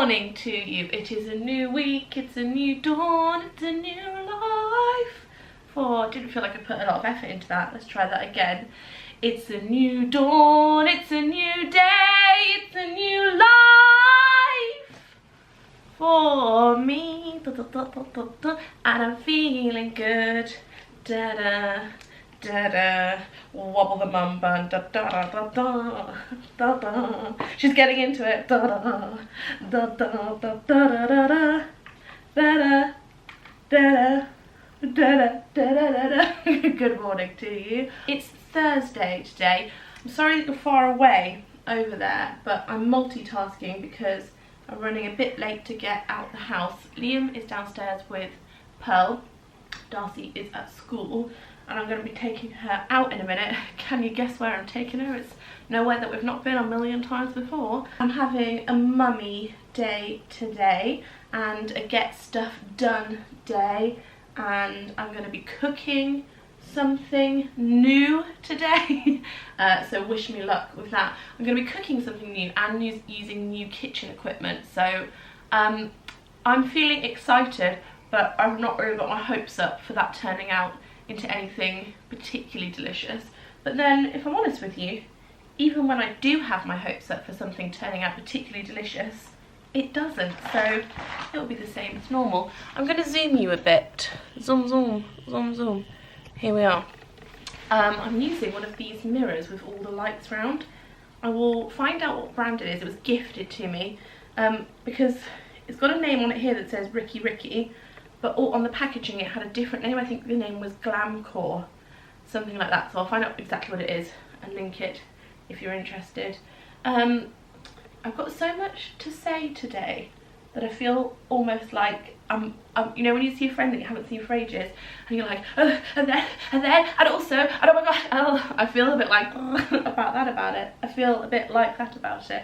morning to you. It is a new week, it's a new dawn, it's a new life. I didn't feel like I put a lot of effort into that. Let's try that again. It's a new dawn, it's a new day, it's a new life for me. And I'm feeling good. Da da da da. Wobble the mum bun. Da da da da da da. She's getting into it. Da da da da da da da da da da da da. Good morning to you. It's Thursday today. I'm sorry that you're far away over there, but I'm multitasking because I'm running a bit late to get out the house. Liam is downstairs with Pearl. Darcy is at school and I'm going to be taking her out in a minute. Can you guess where I'm taking her? It's nowhere that we've not been a million times before. I'm having a mummy day today and a get stuff done day, and I'm going to be cooking something new today. So wish me luck with that. I'm going to be cooking something new and using new kitchen equipment. So I'm feeling excited, but I've not really got my hopes up for that turning out into anything particularly delicious. But then, if I'm honest with you, even when I do have my hopes up for something turning out particularly delicious, it doesn't. So it'll be the same as normal. I'm going to zoom you a bit. Zoom, zoom, zoom, zoom. Here we are. I'm using one of these mirrors with all the lights round. I will find out what brand it is. It was gifted to me because it's got a name on it here that says Ricky Ricky, but on the packaging it had a different name. I think the name was Glamcore, something like that. So I'll find out exactly what it is and link it if you're interested. I've got so much to say today that I feel almost like you know when you see a friend that you haven't seen for ages and you're like, oh, and also, and oh my god, oh, I feel a bit like about it. I feel a bit like that about it.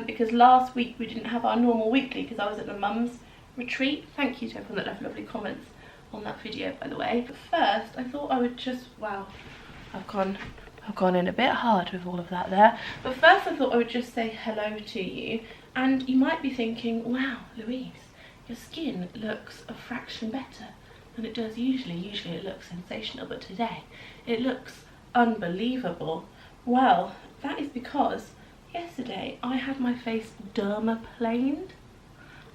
Because last week we didn't have our normal weekly because I was at the mum's retreat. Thank you to everyone that left lovely comments on that video, by the way. But first I thought I would just, wow, I've gone in a bit hard with all of that there. But first I thought I would just say hello to you. And you might be thinking, wow, Louise, your skin looks a fraction better than it does usually. Usually it looks sensational, but today it looks unbelievable. Well, that is because yesterday I had my face dermaplaned.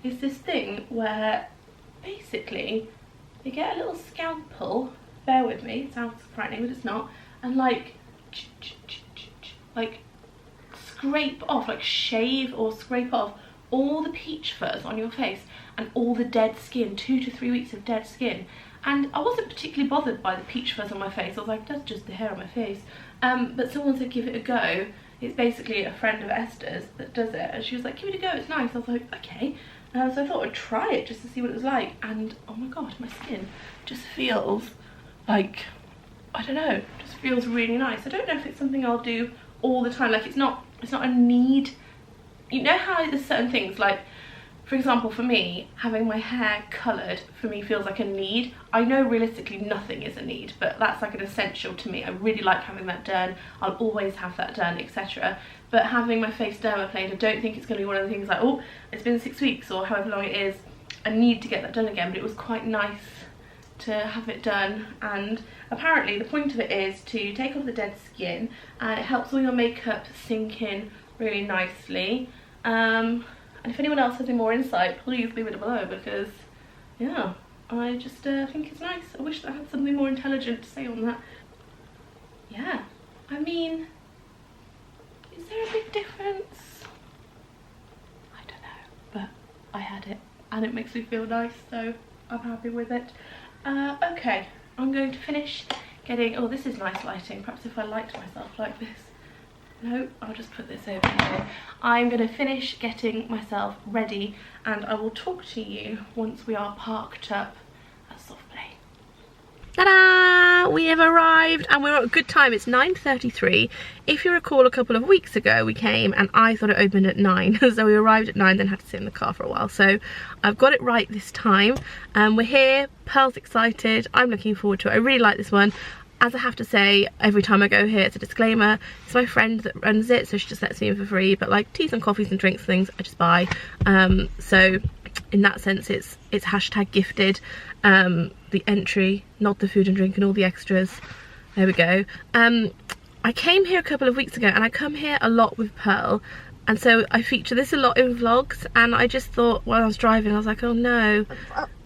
It's this thing where basically you get a little scalpel, bear with me, it sounds frightening but it's not, and like scrape off, like shave or scrape off all the peach fuzz on your face and all the dead skin, 2 to 3 weeks of dead skin. And I wasn't particularly bothered by the peach fuzz on my face. I was like, that's just the hair on my face. But someone said give it a go. It's basically a friend of Esther's that does it, and she was like, give it a go, it's nice. I was like, okay. So I thought I'd try it just to see what it was like, and oh my god, my skin just feels like, I don't know, just feels really nice. I don't know if it's something I'll do all the time. Like it's not a need. You know how there's certain things, like for example for me, having my hair coloured for me feels like a need. I know realistically nothing is a need, but that's like an essential to me. I really like having that done. I'll always have that done, etc. But having my face dermaplaned, I don't think it's going to be one of the things like, oh, it's been 6 weeks or however long it is, I need to get that done again. But it was quite nice to have it done, and apparently the point of it is to take off the dead skin and it helps all your makeup sink in really nicely. And if anyone else has any more insight, please leave it below, because yeah, I just think it's nice. I wish that I had something more intelligent to say on that. Yeah, I mean, is there a big difference? I don't know, but I had it and it makes me feel nice, so I'm happy with it. Okay, I'm going to finish getting, oh this is nice lighting, perhaps if I light myself like this. No, I'll just put this over here. I'm going to finish getting myself ready and I will talk to you once we are parked up at Soft Play. Ta-da! We have arrived and we're at a good time. It's 9:33. If you recall, a couple of weeks ago we came and I thought it opened at 9. So we arrived at 9, then had to sit in the car for a while. So I've got it right this time. We're here, Pearl's excited, I'm looking forward to it. I really like this one. As I have to say, every time I go here, it's a disclaimer, it's my friend that runs it, so she just lets me in for free, but like teas and coffees and drinks, things I just buy. So in that sense, it's hashtag gifted. The entry, not the food and drink and all the extras. There we go. I came here a couple of weeks ago, and I come here a lot with Pearl, and so I feature this a lot in vlogs, and I just thought while I was driving, I was like, oh no,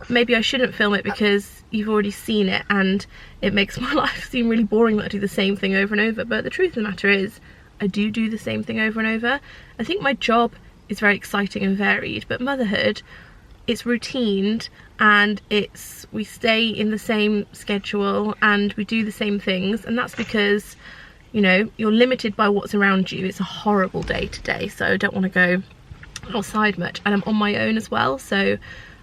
maybe I shouldn't film it because you've already seen it and it makes my life seem really boring that I do the same thing over and over. But the truth of the matter is, I do the same thing over and over. I think my job is very exciting and varied, but motherhood, it's routined, and we stay in the same schedule and we do the same things, and that's because, you know, you're limited by what's around you. It's a horrible day today, so I don't want to go outside much, and I'm on my own as well, so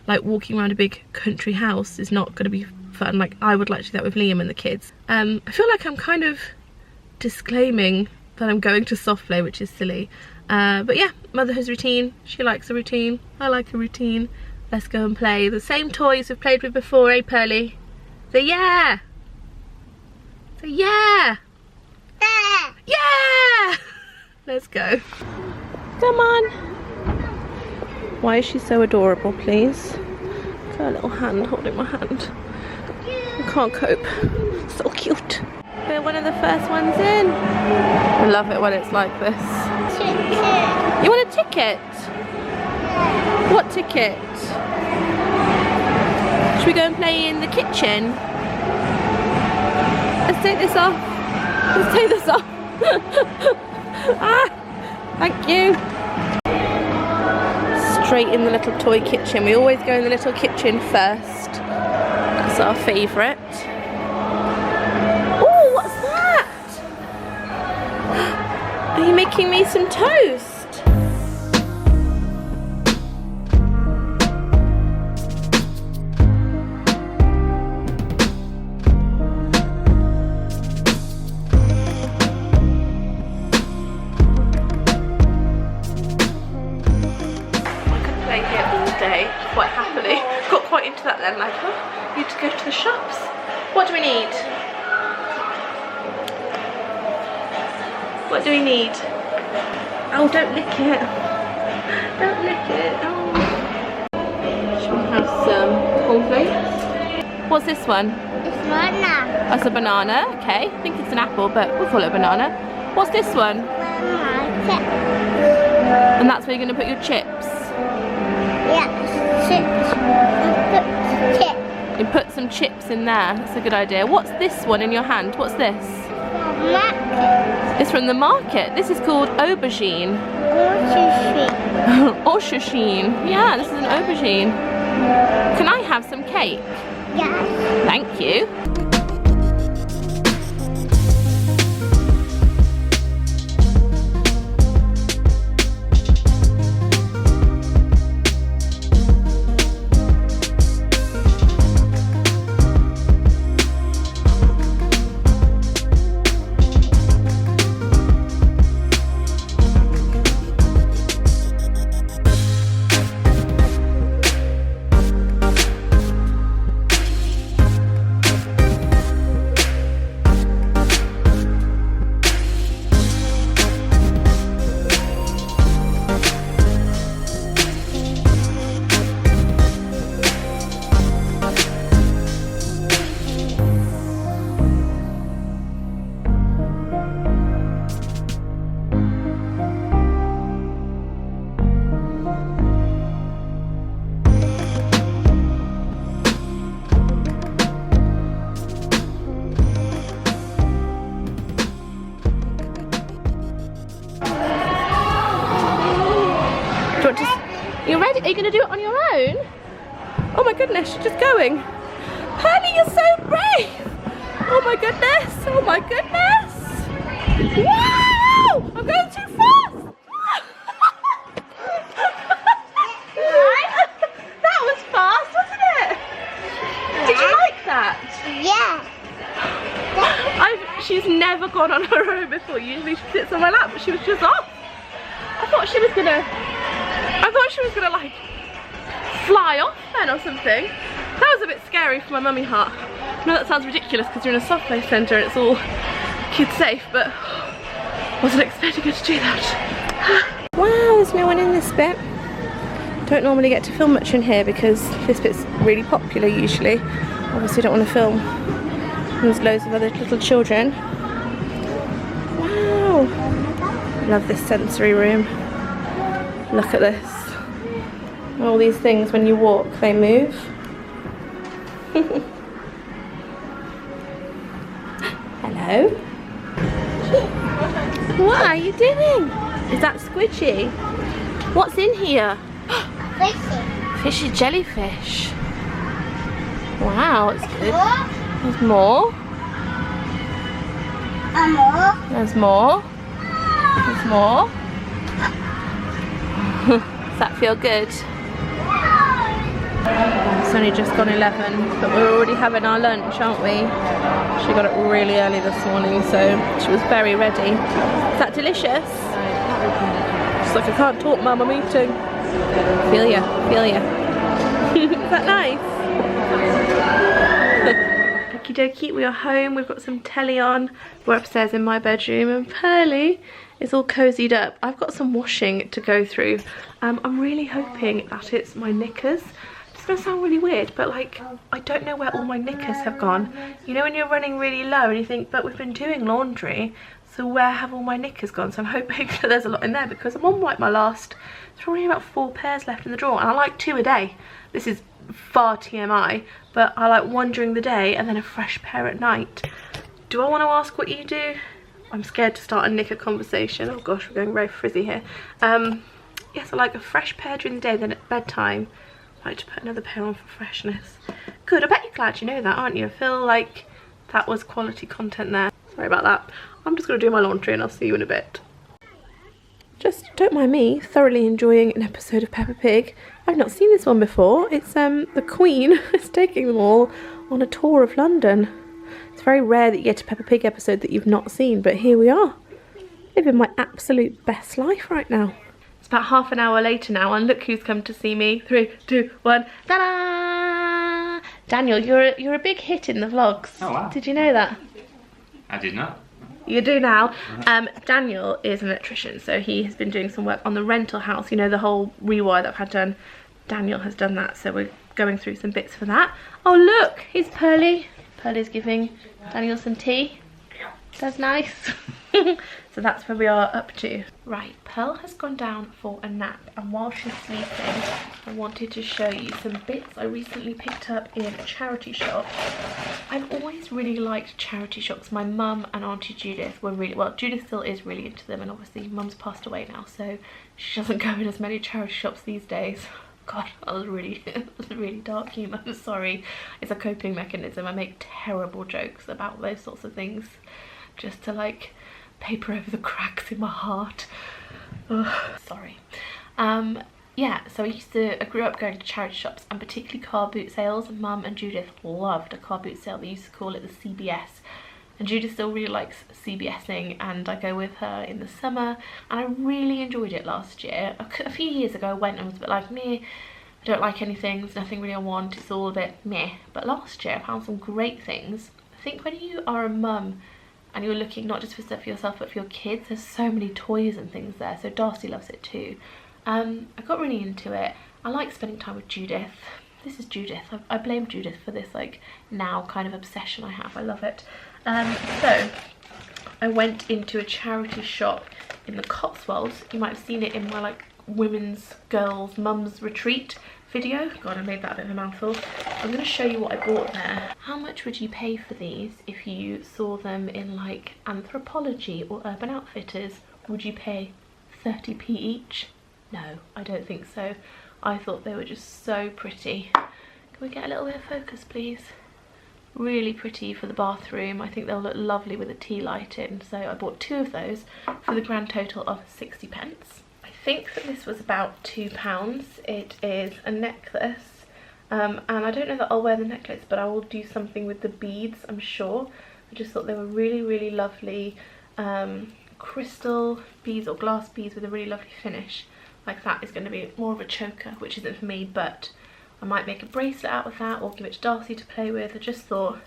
like walking around a big country house is not going to be fun. Like I would like to do that with Liam and the kids. I feel like I'm kind of disclaiming that I'm going to soft play, which is silly, but yeah, motherhood's routine. She likes a routine, I like a routine. Let's go and play the same toys we've played with before, eh Pearly? So yeah, yeah, let's go. Come on. Why is she so adorable, please? Her little hand holding my hand. I can't cope. So cute. We're one of the first ones in. I love it when it's like this. You want a ticket? What ticket? Should we go and play in the kitchen? Let's take this off. Let's take this off. Ah, thank you. Straight in the little toy kitchen. We always go in the little kitchen first. That's our favourite. Oh, what's that? Are you making me some toast? Quite happily. Got quite into that then, like, oh, you need to go to the shops. What do we need? What do we need? Oh, don't lick it. Don't lick it. Oh. Should we have some cornflakes? What's this one? It's banana. That's a banana, okay. I think it's an apple, but we'll call it a banana. What's this one? And that's where you're going to put your chips? Yeah. You put some chips in there. That's a good idea. What's this one in your hand? What's this? Market. It's from the market. This is called aubergine. Aubergine. Yeah, this is an aubergine. Can I have some cake? Yes. Thank you. You ready? Are you going to do it on your own? Oh my goodness, you're just going. Pearly, you're so brave. Oh my goodness. Oh my goodness. Wow! I'm going too fast. That was fast, wasn't it? Did you like that? Yeah. She's never gone on her own before. Usually she sits on my lap, but she was just off. I thought she was gonna like fly off then or something. That was a bit scary for my mummy heart. I know that sounds ridiculous because you're in a soft play centre and it's all kids safe, but wasn't expecting her to do that. Wow, there's no one in this bit. Don't normally get to film much in here because this bit's really popular usually. Obviously don't want to film. There's loads of other little children. Wow. Love this sensory room. Look at this. All these things, when you walk, they move. Hello? What are you doing? Is that squidgy? What's in here? Fishy. Fishy jellyfish. Wow, it's good. There's more. There's more. There's more. Does that feel good? It's only just gone 11, but we're already having our lunch, aren't we? She got up really early this morning, so she was very ready. Is that delicious? She's like, I can't talk, Mum, I'm eating. Feel ya, feel ya. Is that nice? Okie dokie, we are home. We've got some telly on. We're upstairs in my bedroom, and Pearly is all cozied up. I've got some washing to go through. I'm really hoping that it's my knickers. It's gonna sound really weird, but like, I don't know where all my knickers have gone. You know when you're running really low and you think, but we've been doing laundry, so where have all my knickers gone? So I'm hoping that there's a lot in there because I'm on like my last, there's probably about 4 pairs left in the drawer, and I like 2 a day. This is far TMI, but I like 1 during the day and then a fresh pair at night. Do I want to ask what you do? I'm scared to start a knicker conversation. Oh gosh, we're going very frizzy here. Yes, I like a fresh pair during the day, then at bedtime I like to put another pair on for freshness. Good, I bet you're glad you know that, aren't you? I feel like that was quality content there. Sorry about that. I'm just going to do my laundry and I'll see you in a bit. Just don't mind me thoroughly enjoying an episode of Peppa Pig. I've not seen this one before. It's the Queen is taking them all on a tour of London. It's very rare that you get a Peppa Pig episode that you've not seen, but here we are. Living my absolute best life right now. It's about half an hour later now, and look who's come to see me. 3, 2, 1, ta-da! Daniel, you're a big hit in the vlogs. Oh wow. Did you know that? I did not. You do now. Daniel is an electrician, so he has been doing some work on the rental house. You know, the whole rewire that I've had done. Daniel has done that, so we're going through some bits for that. Oh look, here's Pearly. Pearly's giving Daniel some tea. That's nice. So that's where we are up to. Right, Pearl has gone down for a nap, and while she's sleeping, I wanted to show you some bits I recently picked up in a charity shop. I've always really liked charity shops. My mum and Auntie Judith were really, well, Judith still is really into them, and obviously Mum's passed away now, so she doesn't go in as many charity shops these days. God, that was really, really dark humour. I'm sorry. It's a coping mechanism. I make terrible jokes about those sorts of things just to like paper over the cracks in my heart. Ugh, sorry. Yeah, so I grew up going to charity shops, and particularly car boot sales. Mum and Judith loved a car boot sale. They used to call it the CBS. And Judith still really likes CBSing, and I go with her in the summer, and I really enjoyed it last year. A few years ago I went and was a bit like, meh, I don't like anything, there's nothing really I want, it's all a bit meh. But last year I found some great things. I think when you are a mum and you're looking not just for stuff for yourself but for your kids, there's so many toys and things there, so Darcy loves it too. I got really into it. I like spending time with Judith. This is Judith. I blame Judith for this like now kind of obsession I have. I love it. So I went into a charity shop in the Cotswolds. You might have seen it in my like women's girls mums retreat video. God, I made that a bit of a mouthful. I'm going to show you what I bought there. How much would you pay for these if you saw them in like Anthropology or Urban Outfitters? Would you pay 30p each? No, I don't think so. I thought they were just so pretty. Can we get a little bit of focus, please? Really pretty for the bathroom. I think they'll look lovely with a tea light in. So I bought 2 of those for the grand total of 60 pence. I think that this was about £2. It is a necklace. And I don't know that I'll wear the necklace, but I will do something with the beads, I'm sure. I just thought they were really, really lovely crystal beads or glass beads with a really lovely finish. Like that is going to be more of a choker, which isn't for me, but I might make a bracelet out of that or give it to Darcy to play with. I just thought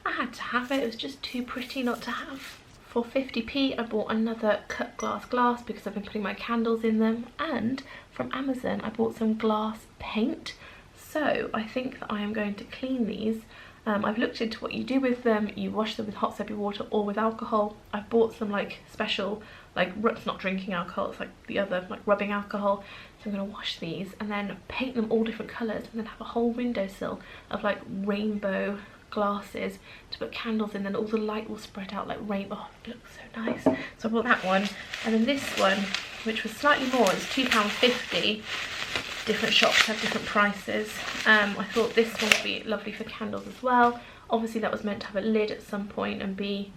I had to have it. It was just too pretty not to have. For 50p I bought another cut glass because I've been putting my candles in them, and from Amazon I bought some glass paint. So I think that I am going to clean these. I've looked into what you do with them. You wash them with hot soapy water or with alcohol. I've bought some like special, like, it's not drinking alcohol, it's like the other, like rubbing alcohol. So I'm going to wash these and then paint them all different colours, and then have a whole windowsill of like rainbow glasses to put candles in, and all the light will spread out like rainbow. Oh, it looks so nice. So I bought that one, and then this one, which was slightly more, it's £2.50. Different shops have different prices. I thought this one would be lovely for candles as well. Obviously that was meant to have a lid at some point and be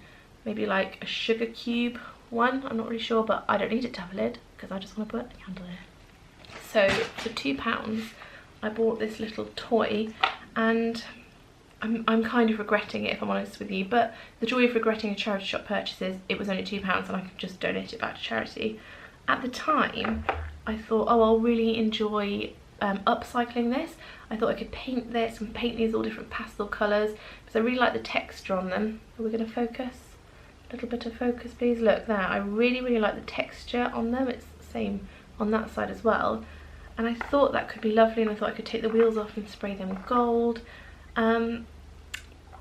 maybe like a sugar cube one, I'm not really sure, but I don't need it to have a lid because I just want to put a candle in it. So for £2 I bought this little toy, and I'm kind of regretting it if I'm honest with you, but the joy of regretting a charity shop purchase is it was only £2 and I could just donate it back to charity. At the time I thought, oh, I'll really enjoy upcycling this. I thought I could paint this and paint these all different pastel colours because I really like the texture on them. Are we going to focus? A little bit of focus please. Look there, I really like the texture on them. It's the same on that side as well, and I thought that could be lovely, and I thought I could take the wheels off and spray them gold.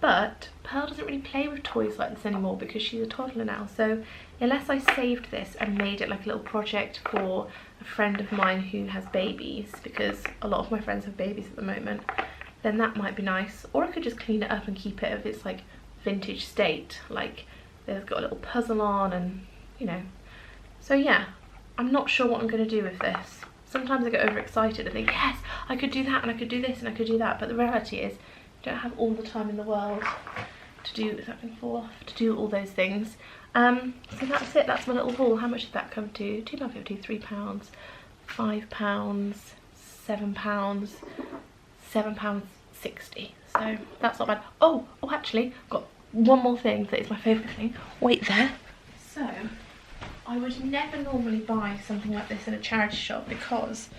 But Pearl doesn't really play with toys like this anymore because she's a toddler now, so unless I saved this and made it like a little project for a friend of mine who has babies, because a lot of my friends have babies at the moment, then that might be nice. Or I could just clean it up and keep it if it's like vintage state, like they've got a little puzzle on, and you know. So yeah, I'm not sure what I'm going to do with this. Sometimes I get overexcited and think, yes, I could do that and I could do this and I could do that, but the reality is I don't have all the time in the world to do, is that going to fall off, to do all those things. So that's it, that's my little haul. How much did that come to? £2.50, £3, £5, £7, £7.60. So that's not bad. Oh, actually, I've got one more thing that is my favourite thing. Wait there. So, I would never normally buy something like this in a charity shop because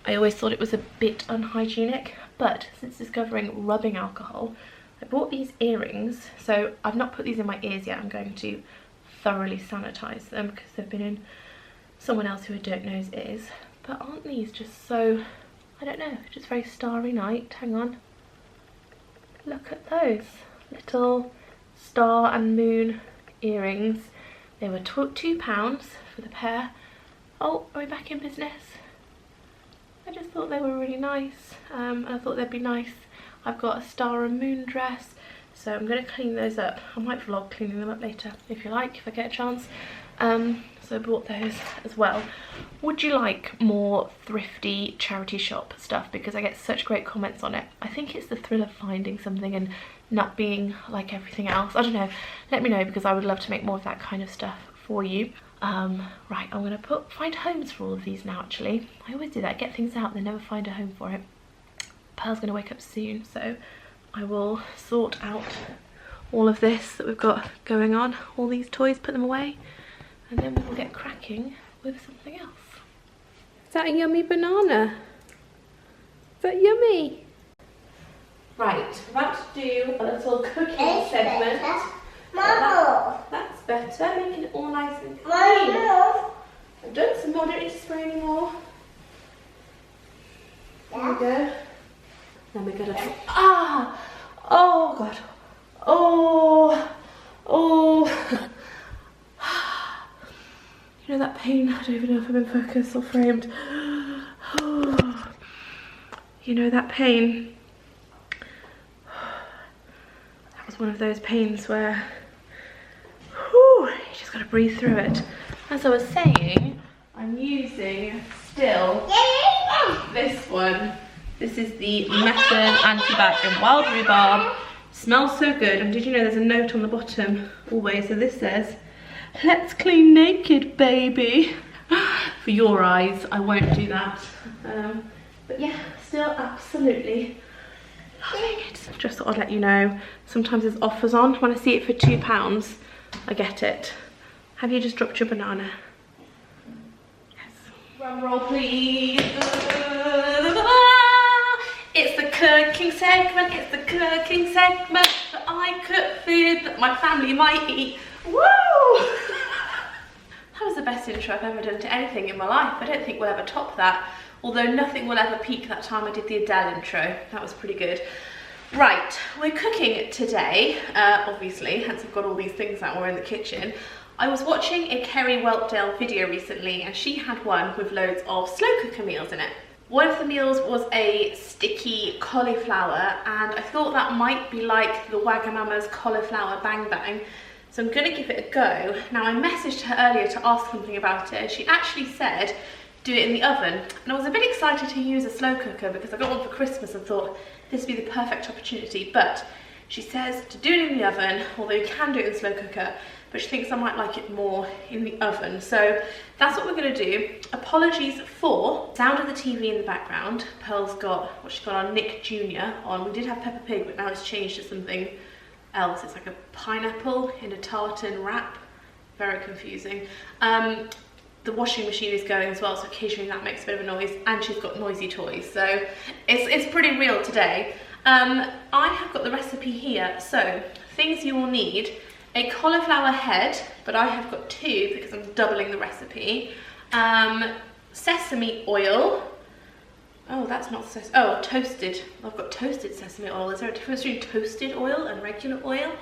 I always thought it was a bit unhygienic, but since discovering rubbing alcohol, I bought these earrings. So I've not put these in my ears yet. I'm going to thoroughly sanitize them because they've been in someone else who I don't know's ears. But aren't these just so, I don't know, just very starry night. Hang on, look at those little star and moon earrings. They were £2 for the pair. Oh, are we back in business? I just thought they were really nice, and I thought they'd be nice. I've got a star and moon dress, so I'm going to clean those up. I might vlog cleaning them up later if you like, if I get a chance. So I bought those as well. Would you like more thrifty charity shop stuff? Because I get such great comments on it. I think it's the thrill of finding something and not being like everything else. I don't know, let me know because I would love to make more of that kind of stuff for you. Right, I'm gonna find homes for all of these now. Actually, I always do that, get things out, then never find a home for it. Pearl's gonna wake up soon, so I will sort out all of this that we've got going on, all these toys, put them away, and then we will get cracking with something else. Is that a yummy banana? Is that yummy? Right, we're about to do a little cooking segment. That's better, making it all nice and clean. I've done some more, don't need to spray anymore. There we go. Then we're gonna oh god. Oh you know that pain? I don't even know if I'm in focus or framed. You know that pain? That was one of those pains where you just gotta breathe through it. As I was saying, I'm using still this one. This is the Method Anti-Bac in Wild Rhubarb. Smells so good. And did you know there's a note on the bottom always? So this says, "Let's clean naked, baby." For your eyes, I won't do that. But yeah, still absolutely loving it. Just thought I'd let you know. Sometimes there's offers on. When I see it for £2, I get it. Have you just dropped your banana? Yes. Drum roll, please. It's the cooking segment. It's the cooking segment that I I cook food that my family might eat. Woo! That was the best intro I've ever done to anything in my life. I don't think we'll ever top that. Although nothing will ever peak that time I did the Adele intro. That was pretty good. Right, we're cooking today, obviously, hence I've got all these things that were in the kitchen. I was watching a Kerry Weltdale video recently and she had one with loads of slow cooker meals in it. One of the meals was a sticky cauliflower and I thought that might be like the Wagamama's cauliflower bang bang. So I'm gonna give it a go. Now I messaged her earlier to ask something about it and she actually said do it in the oven. And I was a bit excited to use a slow cooker because I got one for Christmas and thought this would be the perfect opportunity, but she says to do it in the oven, although you can do it in the slow cooker, but she thinks I might like it more in the oven. So that's what we're gonna do. Apologies for sound of the TV in the background. Pearl's got what she's got on Nick Jr. on. We did have Peppa Pig, but now it's changed to something else. It's like a pineapple in a tartan wrap. Very confusing. The washing machine is going as well, so occasionally that makes a bit of a noise, and she's got noisy toys, so it's pretty real today. I have got the recipe here, so things you will need: a cauliflower head, but I have got 2 because I'm doubling the recipe. Sesame oil. Oh, that's not sesame. Oh, toasted. I've got toasted sesame oil. Is there a difference between toasted oil and regular oil?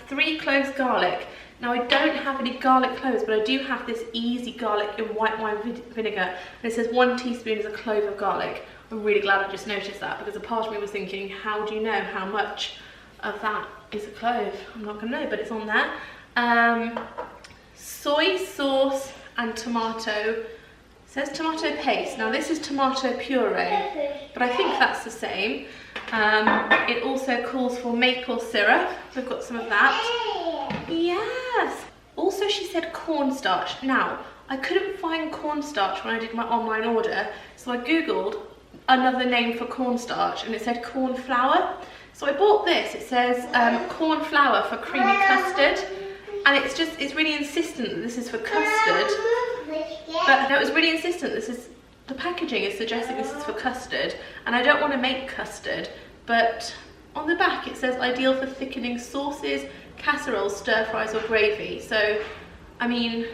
3 cloves garlic. Now I don't have any garlic cloves, but I do have this easy garlic in white wine vinegar, and it says 1 teaspoon is a clove of garlic. I'm really glad I just noticed that because a part of me was thinking, how do you know how much of that is a clove? I'm not gonna know, but it's on there. Soy sauce and tomato. It says tomato paste. Now this is tomato puree, but I think that's the same. It also calls for maple syrup. We've got some of that. Yes. Also she said cornstarch. Now I couldn't find cornstarch when I did my online order, so I googled another name for cornstarch and it said corn flour. So I bought this. It says corn flour for creamy custard, and it's really insistent that this is for custard. But no, it was really insistent. The packaging is suggesting this is for custard, and I don't want to make custard, but on the back it says ideal for thickening sauces, casseroles, stir fries or gravy. So I mean,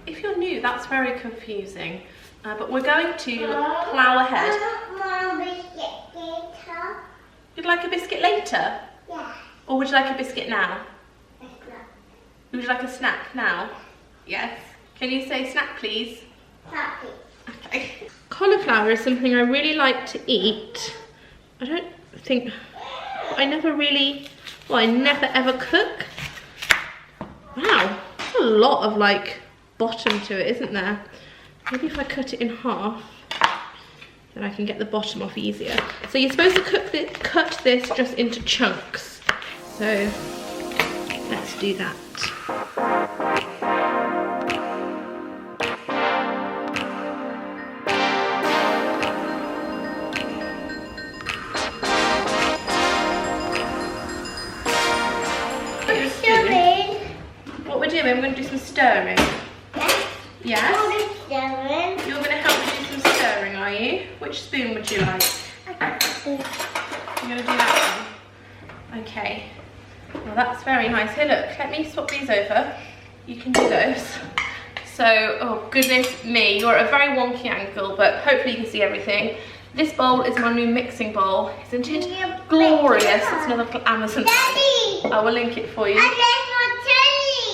if you're new, that's very confusing. But we're going to plough ahead. You'd like a biscuit later? Yeah. Or would you like a biscuit now? Would you like a snack now? Yes. Can you say snack please? Snack please. Okay. Cauliflower is something I really like to eat. I don't think, I never ever cook. Wow, that's a lot of like bottom to it, isn't there? Maybe if I cut it in half, then I can get the bottom off easier. So you're supposed to cut this just into chunks. So let's do that. What we're doing, we're going to do some stirring. Yes? Yes? You're going to help me do some stirring, are you? Which spoon would you like? You're going to do that one? Okay. Well, that's very nice. Here, look, let me swap these over. You can do those. So, oh goodness me, you're at a very wonky angle, but hopefully you can see everything. This bowl is my new mixing bowl. Isn't it glorious? It's another Amazon. Daddy! I will link it for you.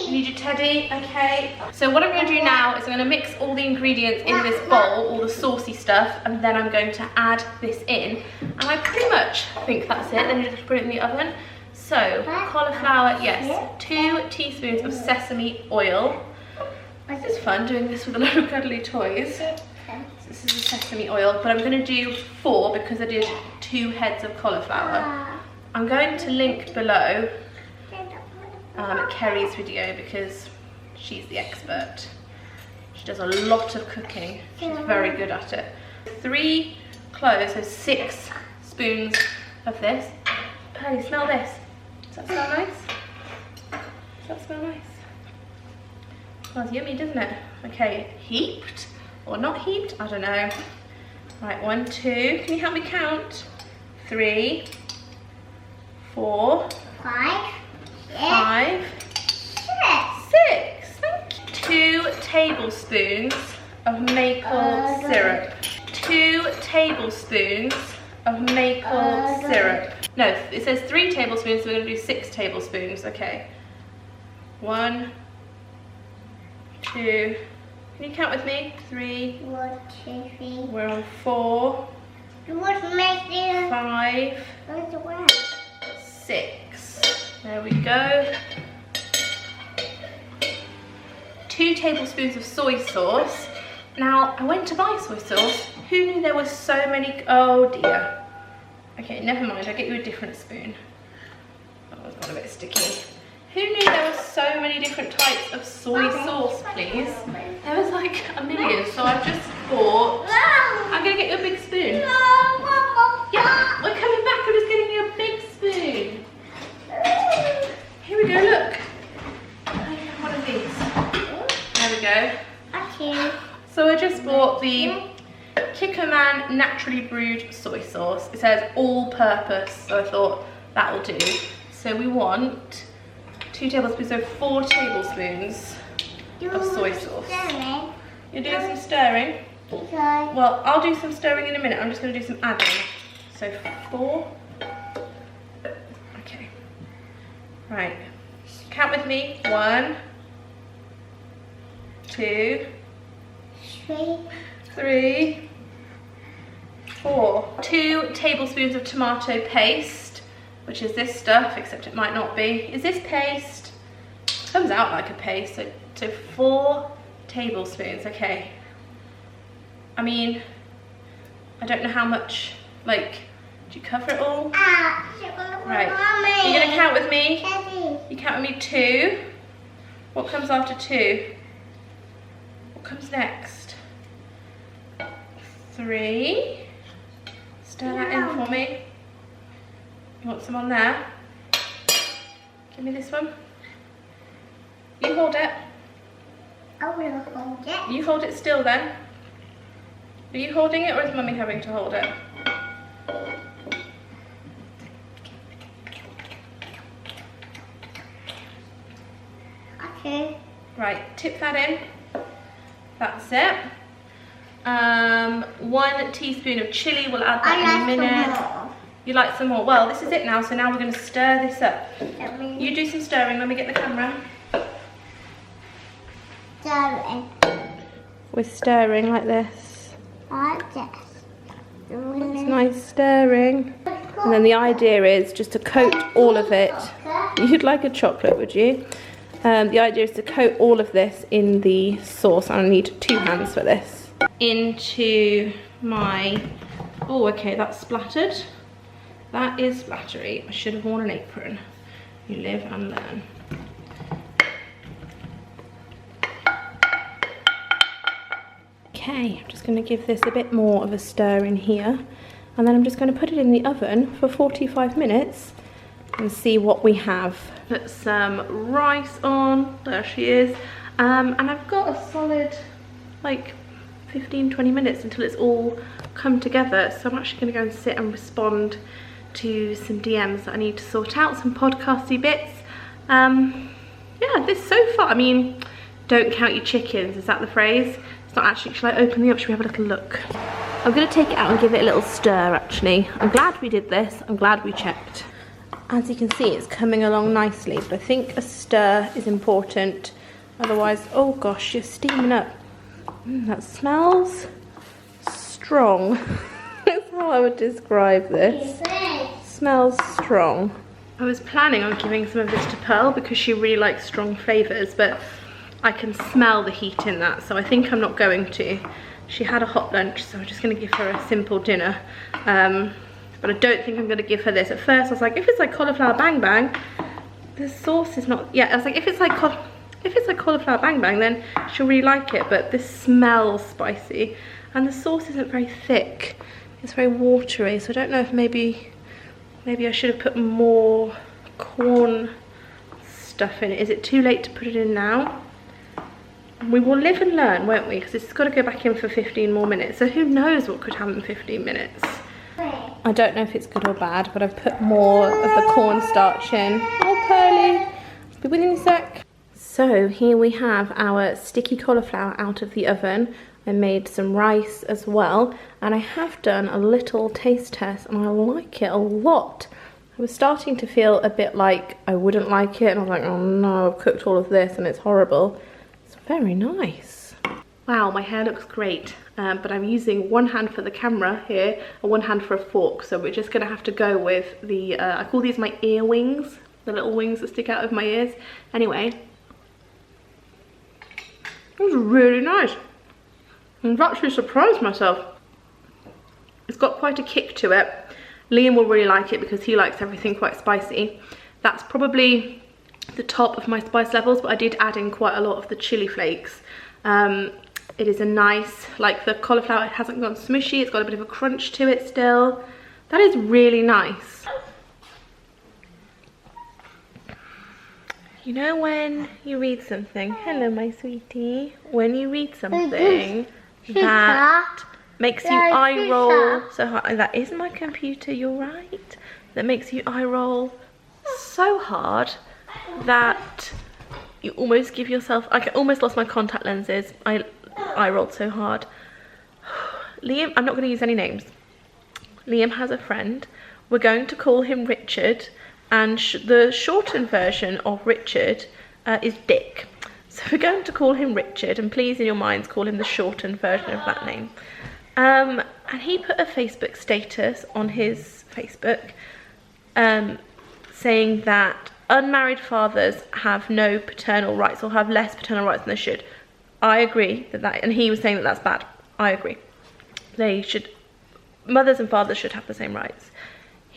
You need your teddy, okay. So what I'm going to do now is I'm going to mix all the ingredients in this bowl, all the saucy stuff, and then I'm going to add this in. And I pretty much think that's it. Then you just put it in the oven. So cauliflower, yes, 2 teaspoons of sesame oil. This is fun doing this with a lot of cuddly toys. So this is the sesame oil, but I'm going to do 4 because I did 2 heads of cauliflower. I'm going to link below Kerry's video because she's the expert. She does a lot of cooking. She's very good at it. 3 cloves, so 6 spoons of this. Pearly, smell this. Does that smell nice? Does that smell nice? Smells yummy, doesn't it? Okay, heaped or not heaped? I don't know. Right, 1, 2. Can you help me count? 3, 4, 5, 6. Thank you. 2 tablespoons of maple syrup. 2 tablespoons of maple syrup. No, it says 3 tablespoons, so we're going to do 6 tablespoons. Okay. 1, 2. Can you count with me? 3. 1, 2, 3. We're on 4. 5. 6. There we go. 2 tablespoons of soy sauce. Now, I went to buy soy sauce. Who knew there were so many? Oh dear. Okay, never mind. I'll get you a different spoon. That one's got a bit sticky. Who knew there were so many different types of soy sauce, please? There was like a million, so I've just bought. I'm gonna get you a big spoon. Yeah, we're coming back. I'm just getting you a big spoon. Here we go. Look. I have one of these. There we go. Okay. So I just bought the Kikkoman naturally brewed soy sauce. It says all purpose, so I thought that'll do. So we want 2 tablespoons, so 4 tablespoons of soy sauce. You're doing some stirring? Okay. Well, I'll do some stirring in a minute. I'm just going to do some adding. So 4. Okay. Right. Count with me. 1, 2, 3, 4. 2 tablespoons of tomato paste, which is this stuff, except it might not be. Is this paste? It comes out like a paste. So 4 tablespoons. Okay. I mean, I don't know how much, like, do you cover it all? Right. You're going to count with me? You count with me. 2. What comes after 2? What comes next? 3. Stir that in for me. You want some on there? Give me this one. You hold it. I will hold it. You hold it still then. Are you holding it, or is Mummy having to hold it? Okay. Right, tip that in. That's it. 1 teaspoon of chilli. We'll add that in a minute. You like some more? Well, this is it now. So now we're going to stir this up. You do some stirring. Let me get the camera. Stirring. We're stirring like this. Like this. It's nice stirring. And then the idea is just to coat all of it. You'd like a chocolate, would you? The idea is to coat all of this in the sauce. I need 2 hands for this. Into my... Oh, okay, that's splattered. That is splattery. I should have worn an apron. You live and learn. Okay, I'm just going to give this a bit more of a stir in here, and then I'm just going to put it in the oven for 45 minutes and see what we have. Put some rice on. There she is. And I've got a solid like 15-20 minutes until it's all come together, so I'm actually going to go and sit and respond to some DMs that I need to sort out, some podcasty bits. Yeah, this so far, I mean, don't count your chickens, is that the phrase? It's not actually. Shall I open the up? Should we have a little look? I'm going to take it out and give it a little stir actually. I'm glad we did this. I'm glad we checked. As you can see, it's coming along nicely, but I think a stir is important. Otherwise, oh gosh, you're steaming up. That smells strong. That's how I would describe this. Smells strong. I was planning on giving some of this to Pearl because she really likes strong flavours, but I can smell the heat in that, so I think I'm not going to. She had a hot lunch, so I'm just going to give her a simple dinner. But I don't think I'm going to give her this. At first I was like, if it's like cauliflower bang bang, the sauce is not... Yeah, I was like, if it's like cauliflower bang bang, then she'll really like it, but this smells spicy. And the sauce isn't very thick. It's very watery, so I don't know if maybe I should have put more corn stuff in it. Is it too late to put it in now? We will live and learn, won't we? Because it's got to go back in for 15 more minutes. So who knows what could happen in 15 minutes. I don't know if it's good or bad, but I've put more of the cornstarch in. Oh, Pearly, I'll be with you in a sec. So here we have our sticky cauliflower out of the oven. I made some rice as well, and I have done a little taste test, and I like it a lot. I was starting to feel a bit like I wouldn't like it, and I was like, oh no, I've cooked all of this and it's horrible. It's very nice. Wow, my hair looks great, but I'm using one hand for the camera here and one hand for a fork, so we're just gonna have to go with the, I call these my ear wings, the little wings that stick out of my ears. Anyway, it was really nice. I've actually surprised myself. It's got quite a kick to it. Liam will really like it because he likes everything quite spicy. That's probably the top of my spice levels, but I did add in quite a lot of the chili flakes. It is a nice, like the cauliflower, it hasn't gone smushy, it's got a bit of a crunch to it still. That is really nice. You know when you read something, hello my sweetie, when you read something that makes you eye roll so hard. That is my computer, you're right. That makes you eye roll so hard that you almost give yourself, I almost lost my contact lenses. I rolled so hard. Liam, I'm not going to use any names. Liam has a friend. We're going to call him Richard, and the shortened version of Richard is Dick. So we're going to call him Richard, and please in your minds call him the shortened version of that name. And he put a Facebook status on his Facebook saying that unmarried fathers have no paternal rights, or have less paternal rights than they should. I agree that, and he was saying that that's bad. I agree. They should, mothers and fathers should have the same rights.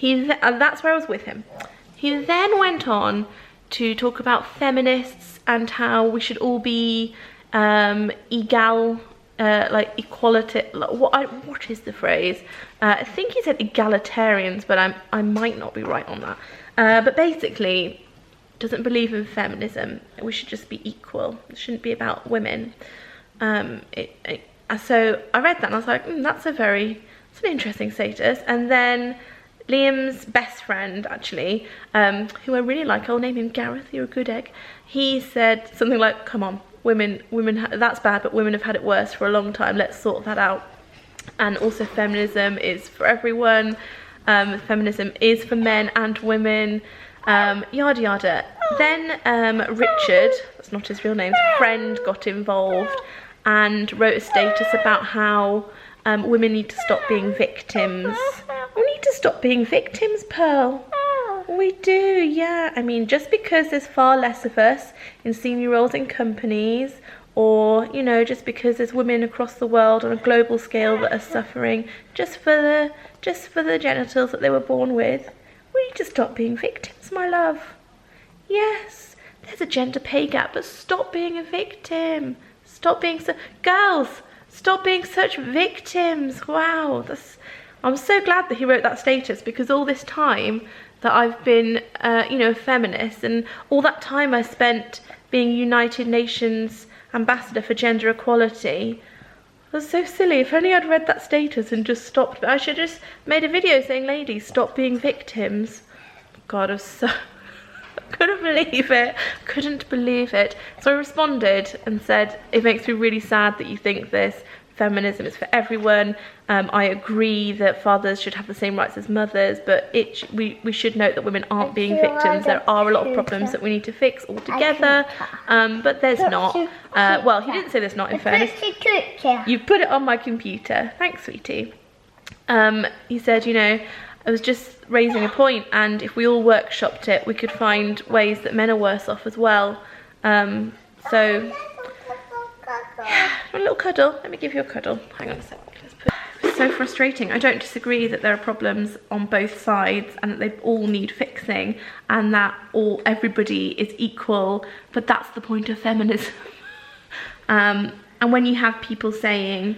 And that's where I was with him. He then went on to talk about feminists and how we should all be egal, like equality. What is the phrase? I think he said egalitarians, but I might not be right on that. But basically, doesn't believe in feminism. We should just be equal. It shouldn't be about women. So I read that and I was like, it's an interesting status. And then Liam's best friend, actually, who I really like, I'll name him Gareth, you're a good egg. He said something like, come on, women, that's bad, but women have had it worse for a long time. Let's sort that out. And also feminism is for everyone. Feminism is for men and women. Yada yada. Then Richard, that's not his real name, his friend got involved and wrote a status about how women need to stop being victims. We need to stop being victims, Pearl. We do, yeah. I mean, just because there's far less of us in senior roles in companies, or, you know, just because there's women across the world on a global scale that are suffering just for the genitals that they were born with, we need to stop being victims, my love. Yes, there's a gender pay gap, but stop being a victim. Stop being girls, stop being such victims. Wow, I'm so glad that he wrote that status, because all this time that I've been, you know, a feminist, and all that time I spent being United Nations ambassador for gender equality, was so silly. If only I'd read that status and just stopped. I should have just made a video saying, ladies, stop being victims. God, I was so... I couldn't believe it. So I responded and said, it makes me really sad that you think this. Feminism is for everyone. I agree that fathers should have the same rights as mothers, but we should note that women aren't being victims. There are a lot of problems that we need to fix altogether, but there's not. Well, he didn't say there's not, in fairness. You've put it on my computer. Thanks, sweetie. He said, you know, I was just raising a point, and if we all workshopped it, we could find ways that men are worse off as well. So... a little cuddle. Let me give you a cuddle. Hang on a sec. It's so frustrating. I don't disagree that there are problems on both sides and that they all need fixing and that everybody is equal, but that's the point of feminism. And when you have people saying,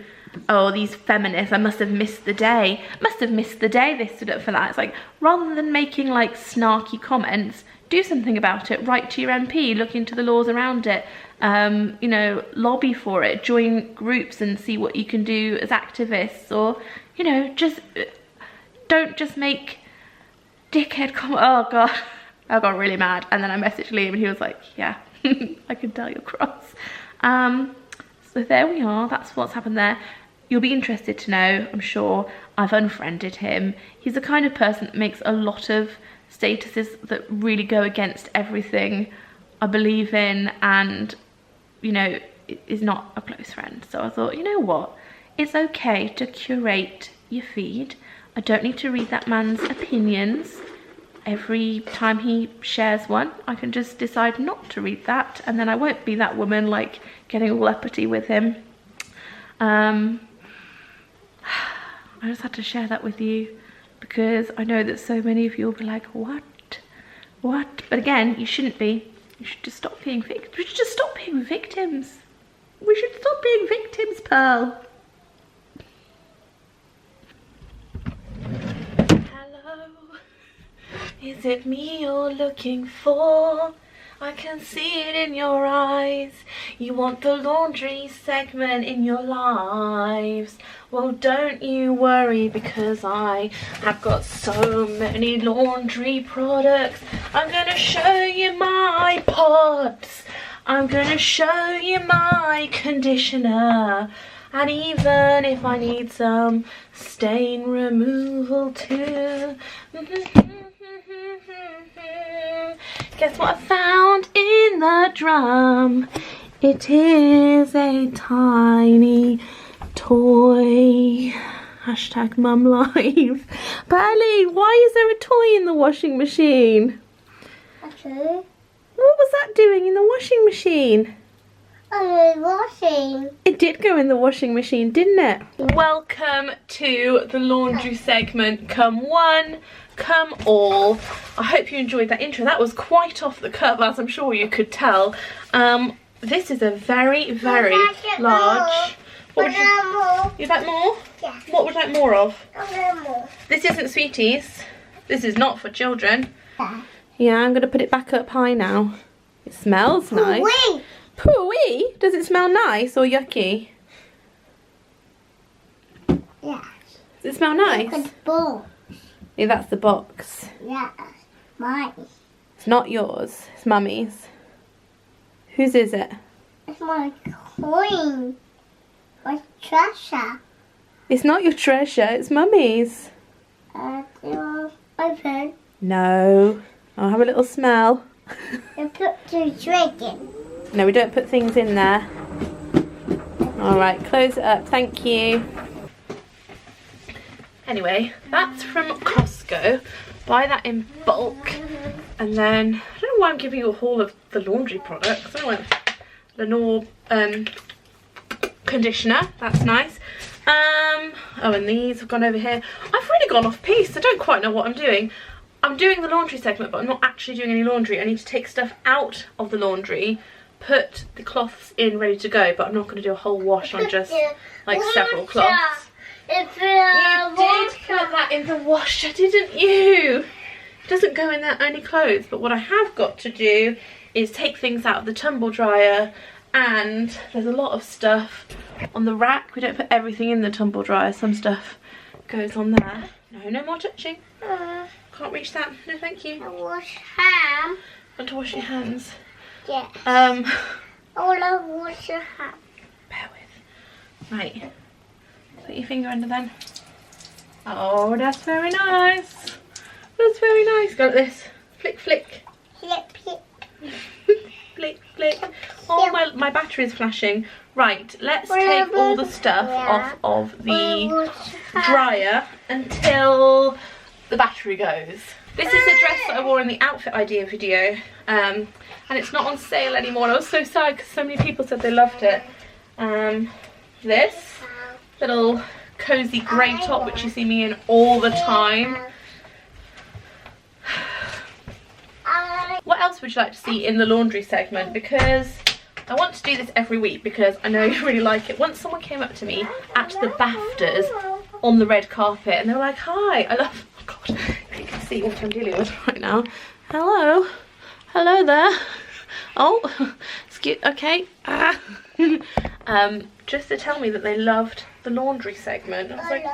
oh, these feminists, I must have missed the day. Must have missed the day they stood up for that. It's like, rather than making like snarky comments, do something about it. Write to your MP, look into the laws around it. You know, lobby for it, join groups and see what you can do as activists, or, you know, just don't just make dickhead comments. Oh God, I got really mad. And then I messaged Liam and he was like, yeah, I can tell you're cross. So there we are, that's what's happened there. You'll be interested to know, I'm sure, I've unfriended him. He's the kind of person that makes a lot of statuses that really go against everything I believe in, and, you know, is not a close friend. So I thought, you know what, it's okay to curate your feed. I don't need to read that man's opinions every time he shares one. I can just decide not to read that, and then I won't be that woman like getting all uppity with him. I just had to share that with you because I know that so many of you will be like, what? But again, you shouldn't be. You should just stop being victims. We should just stop being victims. We should stop being victims, Pearl. Hello, is it me you're looking for? I can see it in your eyes. You want the laundry segment in your lives. Well, don't you worry, because I have got so many laundry products. I'm gonna show you my pods. I'm gonna show you my conditioner. And even if I need some stain removal too. Guess what I found in the drum? It is a tiny toy. Hashtag mum life. Barley, why is there a toy in the washing machine? Okay. What was that doing in the washing machine? Washing. It did go in the washing machine, didn't it? Welcome to the laundry segment. Come one, come all. I hope you enjoyed that intro. That was quite off the cuff, as I'm sure you could tell. This is a very, very large. What would you'd like more? Yeah. What would you like more of? I want more. This isn't Sweeties. This is not for children. Yeah. Yeah, I'm going to put it back up high now. It smells nice. Wait. Pooey? Does it smell nice or yucky? Yeah. Does it smell nice? It's bowl. Yeah, that's the box. Yeah. Mine. It's not yours. It's Mummy's. Whose is it? It's my coin. My treasure. It's not your treasure. It's Mummy's. Open. No. I'll have a little smell. And put the dragon. No, we don't put things in there. Alright, close it up. Thank you. Anyway, that's from Costco. Buy that in bulk. And then, I don't know why I'm giving you a haul of the laundry products. I went Lenore conditioner. That's nice. Oh, and these have gone over here. I've really gone off piece. I don't quite know what I'm doing. I'm doing the laundry segment, but I'm not actually doing any laundry. I need to take stuff out of the laundry, put the cloths in ready to go, but I'm not going to do a whole wash on just like several cloths. You did put that in the washer, didn't you? It doesn't go in there, only clothes. But what I have got to do is take things out of the tumble dryer, and there's a lot of stuff on the rack. We don't put everything in the tumble dryer. Some stuff goes on there. No more touching. Can't reach that. No, thank you. I wash ham. Want to wash your hands? Yes. I want to wash your ham. Bear with. Right. Put your finger under then. Oh, that's very nice. That's very nice. Go like this. Flick, flick. Flip, flip. Flick, flick. Oh, my battery's flashing. Right, let's take all the stuff off of the dryer until the battery goes. This is the dress that I wore in the outfit idea video, and it's not on sale anymore. And I was so sad because so many people said they loved it. This little cozy grey top, which you see me in all the time. What else would you like to see in the laundry segment? Because I want to do this every week because I know you really like it. Once someone came up to me at the BAFTAs on the red carpet and they were like, hi, I love, oh God, if you can see what I'm dealing with right now. Hello there. Oh, Excuse, okay. Just to tell me that they loved the laundry segment. I was like,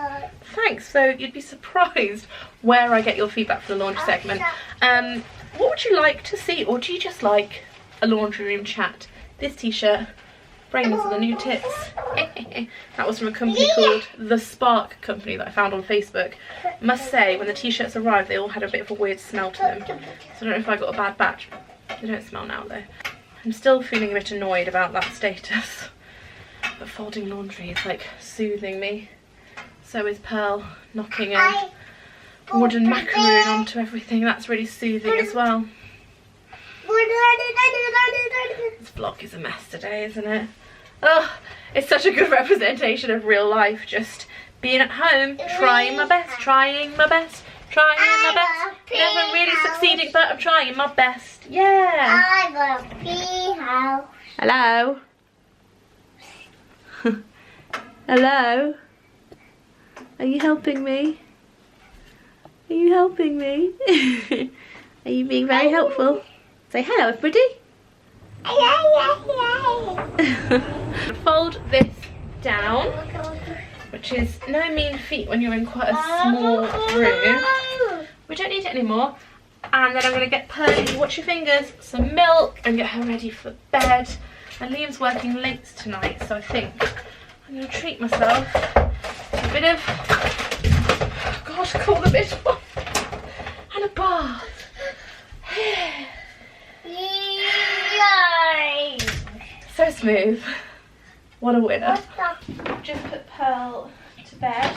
thanks. So you'd be surprised where I get your feedback for the laundry segment. What would you like to see, or do you just like a laundry room chat? This t-shirt, brains are the new tits. That was from a company called The Spark Company that I found on Facebook. Must say, when the t-shirts arrived, they all had a bit of a weird smell to them. So I don't know if I got a bad batch. They don't smell now though. I'm still feeling a bit annoyed about that status. But folding laundry is like soothing me. So is Pearl knocking a wooden macaroon onto everything. That's really soothing as well. This vlog is a mess today, isn't it? Oh, it's such a good representation of real life. Just being at home, trying my best, never really succeeding, but I'm trying my best. Yeah. I want to pee house. Hello. Hello. Are you helping me? Are you helping me? Are you being very helpful? Say hello, everybody. Fold this down, which is no mean feat when you're in quite a small room. We don't need it anymore. And then I'm going to get Pearly, watch your fingers, some milk, and get her ready for bed. And Liam's working late tonight, so I think I'm going to treat myself to a bit of, gosh, call the bit and a bath. So smooth. What a winner. Just put Pearl to bed.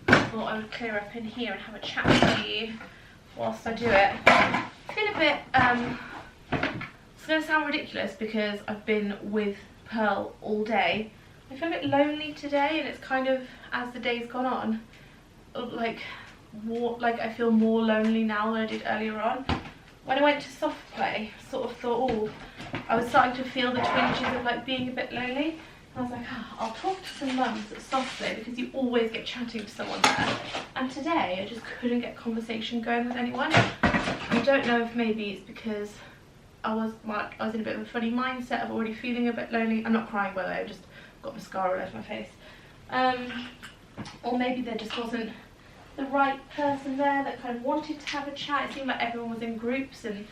Thought I would clear up in here and have a chat with you whilst I do it. I feel a bit, it's going to sound ridiculous because I've been with Pearl all day. I feel a bit lonely today, and it's kind of, as the day's gone on, like I feel more lonely now than I did earlier on. When I went to soft play, I sort of thought, oh, I was starting to feel the twinges of like being a bit lonely. I was like, oh, I'll talk to some mums at soft play because you always get chatting to someone there. And today I just couldn't get conversation going with anyone. I don't know if maybe it's because I was in a bit of a funny mindset of already feeling a bit lonely. I'm not crying by the way, I just got mascara all over my face. Or maybe there just wasn't the right person there that kind of wanted to have a chat. It seemed like everyone was in groups and,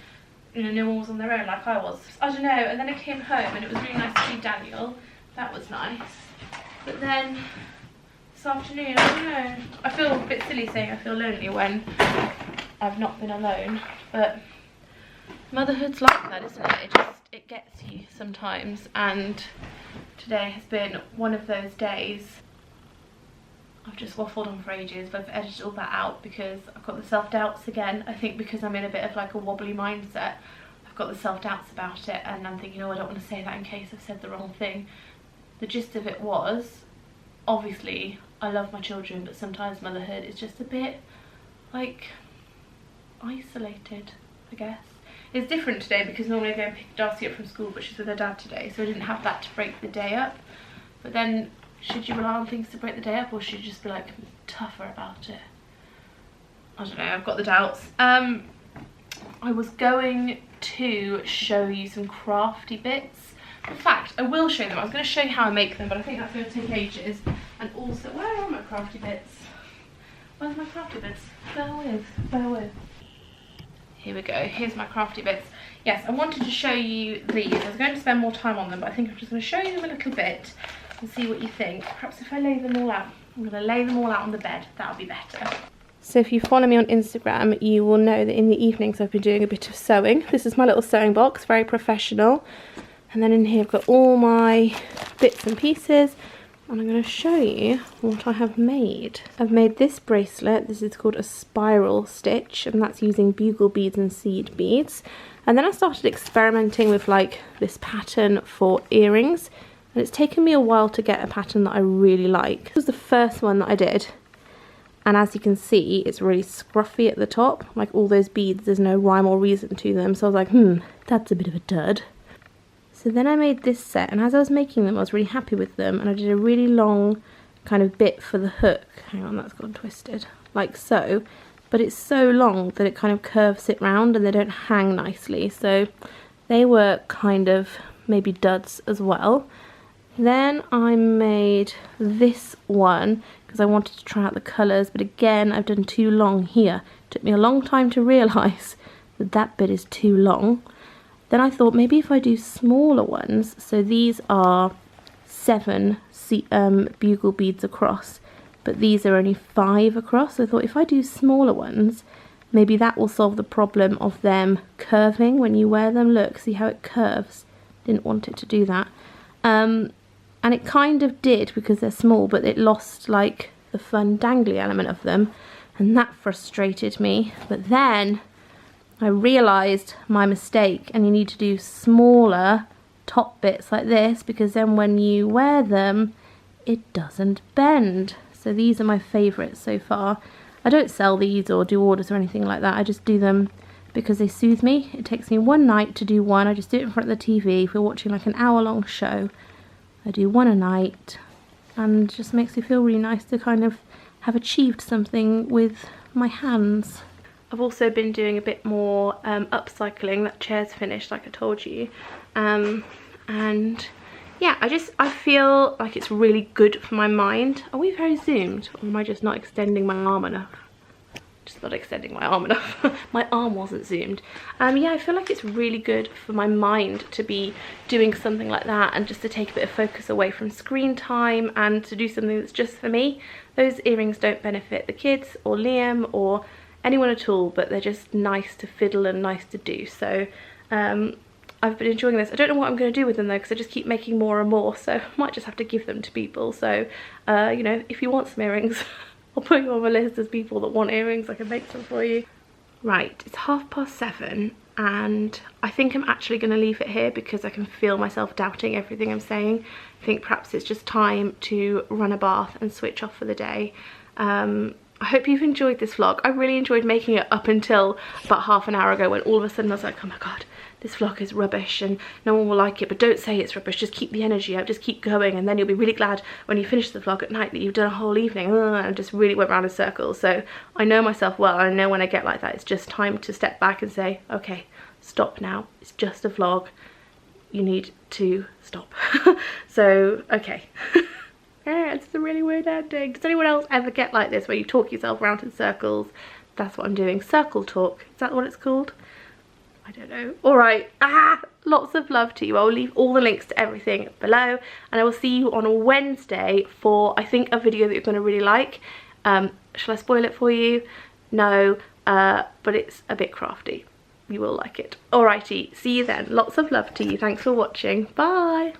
you know, no one was on their own like I was. I don't know. And then I came home and it was really nice to see Daniel. That was nice. But then this afternoon, I don't know. I feel a bit silly saying I feel lonely when I've not been alone. But motherhood's like that, isn't it? It gets you sometimes. And today has been one of those days. I've just waffled on for ages, but I've edited all that out because I've got the self-doubts again. I think because I'm in a bit of like a wobbly mindset, I've got the self-doubts about it, and I'm thinking, oh, I don't want to say that in case I've said the wrong thing. The gist of it was, obviously, I love my children, but sometimes motherhood is just a bit, like, isolated, I guess. It's different today because normally I go and pick Darcy up from school, but she's with her dad today, so I didn't have that to break the day up. But then, should you rely on things to break the day up, or should you just be like tougher about it? I don't know, I've got the doubts. I was going to show you some crafty bits. In fact, I will show them. I was going to show you how I make them, but I think that's going to take ages. And also, where are my crafty bits? Where's my crafty bits? Bear with. Here we go, here's my crafty bits. Yes, I wanted to show you these. I was going to spend more time on them, but I think I'm just going to show you them a little bit and see what you think. Perhaps if I lay them all out. I'm going to lay them all out on the bed. That'll be better. So if you follow me on Instagram, you will know that in the evenings I've been doing a bit of sewing. This is my little sewing box, very professional. And then in here I've got all my bits and pieces. And I'm going to show you what I have made. I've made this bracelet. This is called a spiral stitch, and that's using bugle beads and seed beads. And then I started experimenting with like this pattern for earrings. And it's taken me a while to get a pattern that I really like. This was the first one that I did. And as you can see, it's really scruffy at the top. Like all those beads, there's no rhyme or reason to them. So I was like, that's a bit of a dud. So then I made this set, and as I was making them, I was really happy with them. And I did a really long kind of bit for the hook. Hang on, that's gone twisted. Like so. But it's so long that it kind of curves it round and they don't hang nicely. So they were kind of maybe duds as well. Then I made this one because I wanted to try out the colours, but again I've done too long here. It took me a long time to realise that that bit is too long. Then I thought maybe if I do smaller ones, so these are 7 bugle beads across, but these are only 5 across. So I thought if I do smaller ones, maybe that will solve the problem of them curving when you wear them. Look, see how it curves? Didn't want it to do that. And it kind of did because they're small, but it lost like the fun dangly element of them, and that frustrated me. But then I realised my mistake, and you need to do smaller top bits like this because then when you wear them it doesn't bend. So these are my favourites so far. I don't sell these or do orders or anything like that. I just do them because they soothe me. It takes me one night to do one. I just do it in front of the TV. If we're watching like an hour-long show, I do one a night, and it just makes me feel really nice to kind of have achieved something with my hands. I've also been doing a bit more upcycling. That chair's finished, like I told you, and yeah, I feel like it's really good for my mind. Are we very zoomed, or am I just not extending my arm enough? Just not extending my arm enough. My arm wasn't zoomed. Yeah, I feel like it's really good for my mind to be doing something like that, and just to take a bit of focus away from screen time and to do something that's just for me. Those earrings don't benefit the kids or Liam or anyone at all, but they're just nice to fiddle and nice to do. So I've been enjoying this. I don't know what I'm going to do with them though, because I just keep making more and more, so I might just have to give them to people. So you know, if you want some earrings, I'll put you on my list as people that want earrings. I can make some for you. Right, it's 7:30 and I think I'm actually going to leave it here because I can feel myself doubting everything I'm saying. I think perhaps it's just time to run a bath and switch off for the day. I hope you've enjoyed this vlog. I really enjoyed making it up until about half an hour ago, when all of a sudden I was like, oh my god, this vlog is rubbish and no one will like it. But don't say it's rubbish, just keep the energy up, just keep going, and then you'll be really glad when you finish the vlog at night that you've done a whole evening and just really went round in circles. So I know myself well, and I know when I get like that, it's just time to step back and say, okay, stop now, it's just a vlog, you need to stop. So okay. It's a really weird ending. Does anyone else ever get like this, where you talk yourself around in circles? That's what I'm doing. Circle talk. Is that what it's called? I don't know. Alright. Lots of love to you. I'll leave all the links to everything below. And I will see you on Wednesday for, I think, a video that you're going to really like. Shall I spoil it for you? No. But it's a bit crafty. You will like it. Alrighty. See you then. Lots of love to you. Thanks for watching. Bye.